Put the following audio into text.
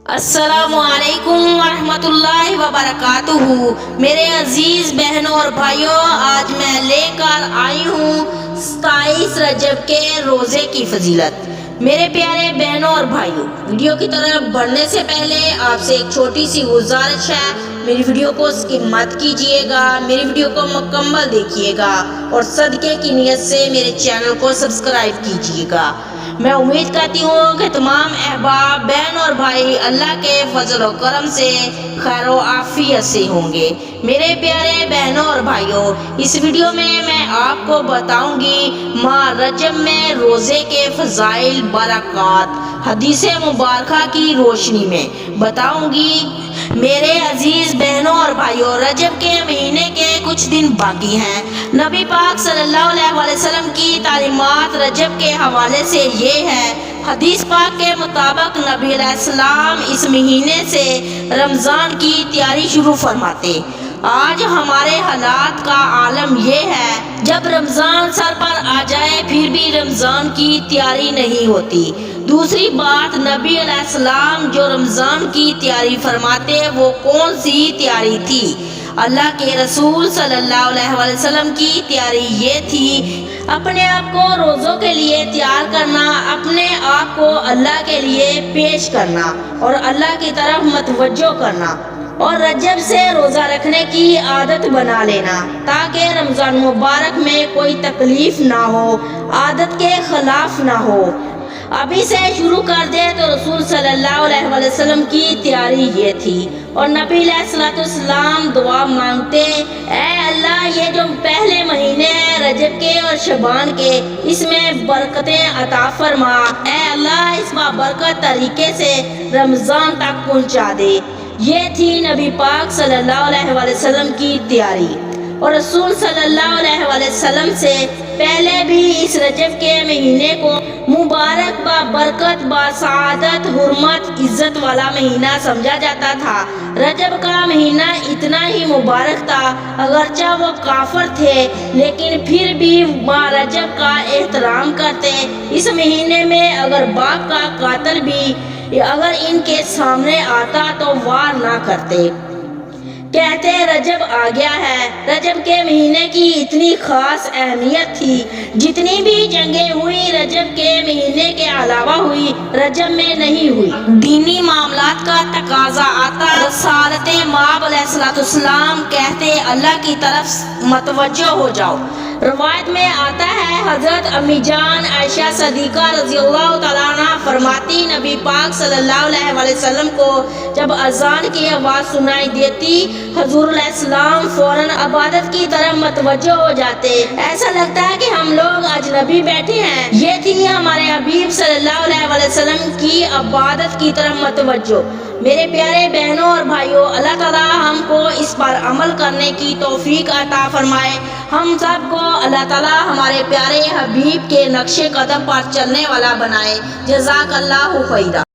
السلام علیکم ورحمۃ اللہ وبرکاتہ۔ میرے عزیز بہنوں اور بھائیوں، آج میں لے کر آئی ہوں 27 رجب کے روزے کی فضیلت۔ میرے پیارے بہنوں اور بھائیوں، ویڈیو کی طرف بڑھنے سے پہلے آپ سے ایک چھوٹی سی گزارش ہے، میری ویڈیو کو اسکپ مت کیجیے گا، میری ویڈیو کو مکمل دیکھیے گا اور صدقے کی نیت سے میرے چینل کو سبسکرائب کیجیے گا۔ میں امید کرتی ہوں کہ تمام احباب بہن اور بھائی اللہ کے فضل و کرم سے خیر و عافیت سے ہوں گے۔ میرے پیارے بہنوں اور بھائیوں، اس ویڈیو میں آپ کو بتاؤں گی ماہ رجب میں روزے کے فضائل برکات، حدیث مبارکہ کی روشنی میں بتاؤں گی۔ میرے عزیز بہنوں اور بھائیوں، رجب کے مہینے کے کچھ دن باقی ہیں۔ نبی پاک صلی اللہ علیہ وسلم کی تعلیمات رجب کے حوالے سے یہ ہے، حدیث پاک کے مطابق نبی علیہ السلام اس مہینے سے رمضان کی تیاری شروع فرماتے۔ آج ہمارے حالات کا عالم یہ ہے، جب رمضان سر پر آ جائے پھر بھی رمضان کی تیاری نہیں ہوتی۔ دوسری بات، نبی علیہ السلام جو رمضان کی تیاری فرماتے وہ کون سی تیاری تھی؟ اللہ کے رسول صلی اللہ علیہ وسلم کی تیاری یہ تھی، اپنے آپ کو روزوں کے لیے تیار کرنا، اپنے آپ کو اللہ کے لیے پیش کرنا اور اللہ کی طرف متوجہ کرنا، اور رجب سے روزہ رکھنے کی عادت بنا لینا تاکہ رمضان مبارک میں کوئی تکلیف نہ ہو، عادت کے خلاف نہ ہو۔ ابھی سے شروع کر دے تو رسول صلی اللہ علیہ وسلم کی تیاری یہ تھی، اور نبی علیہ السلام دعا مانگتے، اے اللہ یہ جو پہلے مہینے ہیں رجب کے اور شعبان کے، اس میں برکتیں عطا فرما، اے اللہ اس بابرکت طریقے سے رمضان تک پہنچا دے۔ یہ تھی نبی پاک صلی اللہ علیہ وسلم کی تیاری، اور رسول صلی اللہ علیہ وسلم سے پہلے بھی اس رجب کے مہینے کو مبارک، بابرکت، باسعادت، حرمت، عزت والا مہینہ سمجھا جاتا تھا۔ رجب کا مہینہ اتنا ہی مبارک تھا، اگرچہ وہ کافر تھے لیکن پھر بھی ماہ رجب کا احترام کرتے۔ اس مہینے میں اگر باپ کا قاتل بھی اگر ان کے سامنے آتا تو وار نہ کرتے، کہتے رجب آ گیا ہے۔ رجب کے مہینے کی اتنی خاص اہمیت تھی، جتنی بھی جنگیں ہوئی رجب کے مہینے کے علاوہ ہوئی، رجب میں نہیں ہوئی۔ دینی معاملات کا تقاضا آتا، رسالت مآب علیہ السلام کہتے اللہ کی طرف متوجہ ہو جاؤ۔ روایت میں آتا ہے، حضرت امی جان عائشہ صدیقہ رضی اللہ تعالیٰ عنہ فرماتی، نبی پاک صلی اللہ علیہ وسلم کو جب اذان کی آواز سنائی دیتی، حضور علیہ السلام فوراً عبادت کی طرف متوجہ ہو جاتے، ایسا لگتا ہے کہ ہم لوگ اجنبی بیٹھے ہیں۔ یہ تھی ہمارے حبیب صلی اللہ علیہ وسلم کی عبادت کی طرف متوجہ۔ میرے پیارے بہنوں اور بھائیوں، اللہ تعالیٰ ہم کو اس پر عمل کرنے کی توفیق عطا فرمائے، ہم سب کو اللہ تعالیٰ ہمارے پیارے حبیب کے نقش قدم پر چلنے والا بنائے۔ جزاک اللہ خیرا۔